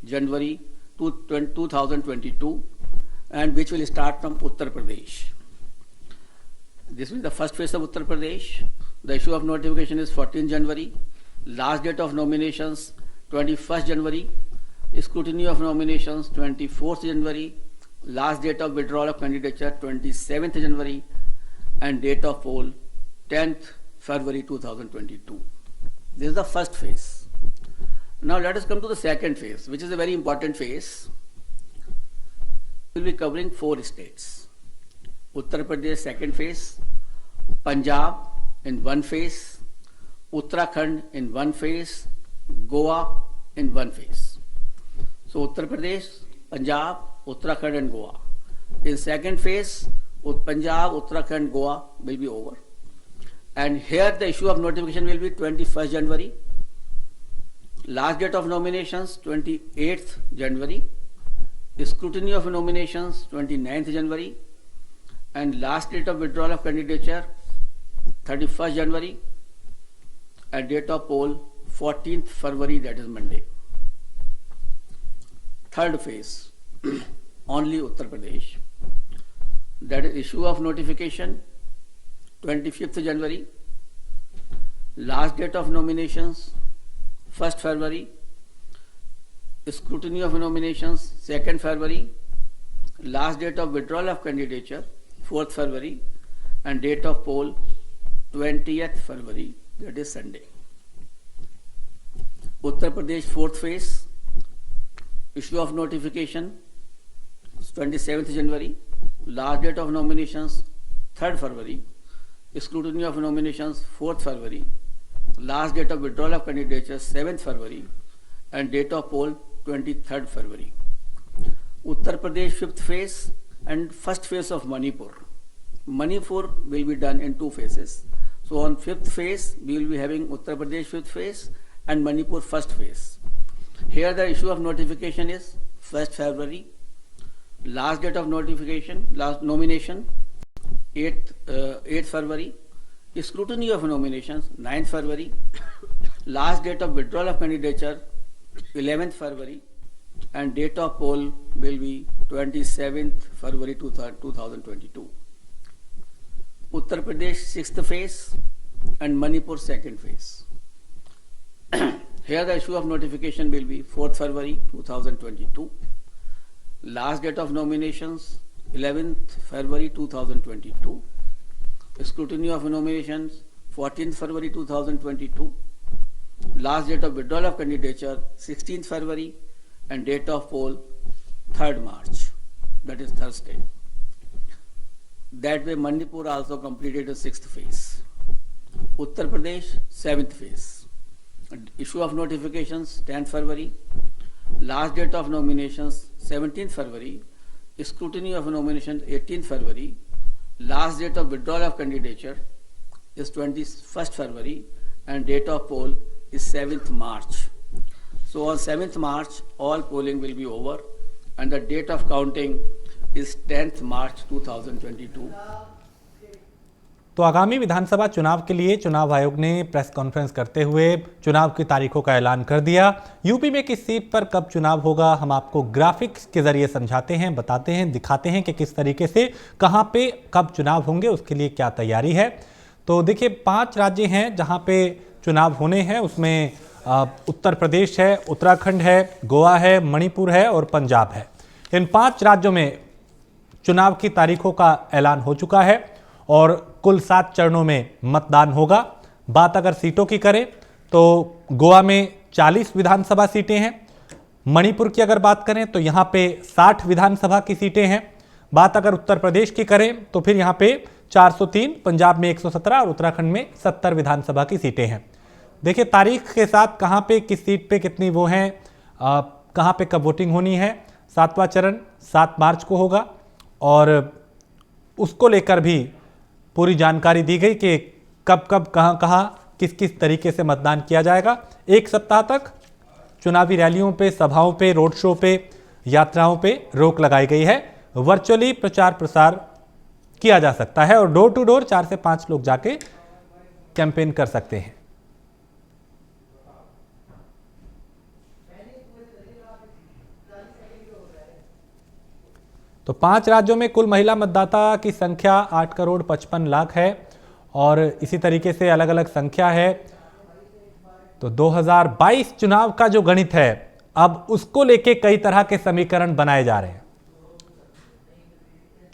January 2022, and which will start from Uttar Pradesh. This is the first phase of Uttar Pradesh. The issue of notification is 14 January. Last date of nominations 21st January. Scrutiny of nominations 24th January. Last date of withdrawal of candidature 27th January. And date of poll 10th February 2022. This is the first phase. Now let us come to the second phase, which is a very important phase. We will be covering 4 states. Uttar Pradesh second phase, Punjab in one phase, Uttarakhand in one phase, Goa in one phase. So Uttar Pradesh, Punjab, Uttarakhand and Goa. In second phase, Punjab, Uttarakhand, Goa will be over. And here the issue of notification will be 21st January. Last date of nominations 28th January. Scrutiny of nominations 29th January. And last date of withdrawal of candidature 31st January. And date of poll 14th February, that is Monday. Third phase, only Uttar Pradesh. That is issue of notification 25th January. Last date of nominations 1st February. Scrutiny of nominations 2nd February. Last date of withdrawal of candidature 4th February. And date of poll 20th February, that is Sunday. Uttar Pradesh fourth phase, issue of notification 27th January. Last date of nominations 3rd February. Scrutiny of nominations 4th February. Last date of withdrawal of candidature 7th February. And date of poll 23rd February. Uttar Pradesh fifth phase and first phase of Manipur. Manipur will be done in 2 phases. So on fifth phase we will be having Uttar Pradesh fifth phase and Manipur first phase. Here the issue of notification is 1st February. Last date of notification, last nomination 8th February. Scrutiny of nominations 9th February. Last date of withdrawal of candidature 11th February. And date of poll will be 27th February 2022. Uttar Pradesh sixth phase and Manipur second phase. Here the issue of notification will be 4th February 2022. Last date of nominations 11th February 2022. Scrutiny of nominations 14th February 2022. Last date of withdrawal of candidature 16th February. And date of poll 3rd March, that is Thursday. That way Manipur also completed the 6th phase. Uttar Pradesh 7th phase. Issue of notifications 10th February. Last date of nominations 17th February. Scrutiny of nominations 18th February. Last date of withdrawal of candidature is 21st February. And date of poll is 7th March. So on 7th March, all polling will be over and the date of counting is 10th March 2022. तो आगामी विधानसभा चुनाव के लिए चुनाव आयोग ने press conference करते हुए चुनाव की तारीखों का ऐलान कर दिया। यूपी में किस सीट पर कब चुनाव होगा हम आपको ग्राफिक्स के जरिए समझाते हैं, बताते हैं, दिखाते हैं कि किस तरीके से कहां पे कब चुनाव होंगे, उसके लिए क्या तैयारी है। तो देखिए 5 राज्य हैं जहां पे चुनाव होने हैं, उसमें उत्तर प्रदेश है, उत्तराखंड है, गोवा है, मणिपुर है और पंजाब है। इन 5 राज्यों में चुनाव की तारीखों का ऐलान हो चुका है और कुल 7 चरणों में मतदान होगा। बात अगर सीटों की करें तो गोवा में 40 विधानसभा सीटें हैं। मणिपुर की अगर बात करें तो यहाँ पे 60 विधानसभा की सीटें हैं। बात अगर उत्तर प्रदेश की करें तो फिर यहाँ पे 403, पंजाब में 117 और उत्तराखंड में 70 विधानसभा की सीटें हैं। देखिए तारीख के साथ कहाँ पे किस सीट पे कितनी वो हैं, कहाँ पे कब वोटिंग होनी है। 7वां चरण 7 मार्च को होगा और उसको लेकर भी पूरी जानकारी दी गई कि कब कब कहाँ कहाँ किस किस तरीके से मतदान किया जाएगा। 1 सप्ताह तक चुनावी रैलियों पे, सभाओं पे, रोड शो पे, यात्राओं पे रोक लगाई गई है। वर्चुअली प्रचार प्रसार किया जा सकता है और डोर टू डोर 4 से 5 लोग जाके कैंपेन कर सकते हैं। तो 5 राज्यों में कुल महिला मतदाता की संख्या 8 करोड़ 55 लाख है और इसी तरीके से अलग अलग संख्या है। तो 2022 चुनाव का जो गणित है अब उसको लेके कई तरह के समीकरण बनाए जा रहे हैं।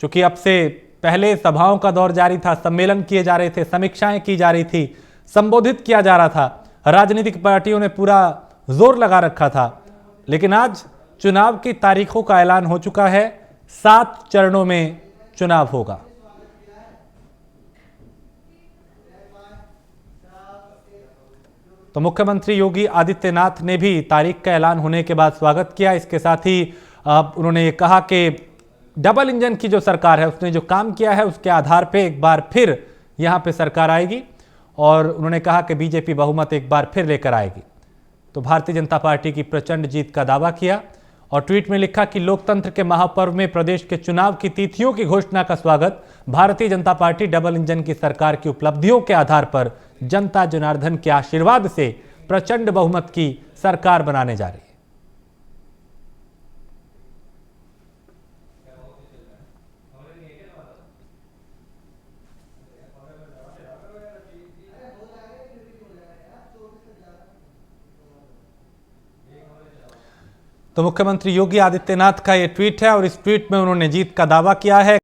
क्योंकि अब से पहले सभाओं का दौर जारी था, सम्मेलन किए जा रहे थे, समीक्षाएं की जा रही थी, संबोधित किया जा रहा था, राजनीतिक पार्टियों ने पूरा जोर लगा रखा था। लेकिन आज चुनाव की तारीखों का ऐलान हो चुका है। 7 चरणों में चुनाव होगा। तो मुख्यमंत्री योगी आदित्यनाथ ने भी तारीख का ऐलान होने के बाद स्वागत किया। इसके साथ ही उन्होंने ये कहा कि डबल इंजन की जो सरकार है उसने जो काम किया है उसके आधार पे एक बार फिर यहां पे सरकार आएगी और उन्होंने कहा कि बीजेपी बहुमत एक बार फिर लेकर आएगी। तो भारतीय जनता पार्टी की प्रचंड जीत का दावा किया और ट्वीट में लिखा कि लोकतंत्र के महापर्व में प्रदेश के चुनाव की तिथियों की घोषणा का स्वागत। Bharatiya Janata party double engine की सरकार की उपलब्धियों के आधार पर जनता जनार्दन के आशीर्वाद से प्रचंड बहुमत की सरकार बनाने जा रही है। तो मुख्यमंत्री योगी आदित्यनाथ का यह ट्वीट है और इस ट्वीट में उन्होंने जीत का दावा किया है।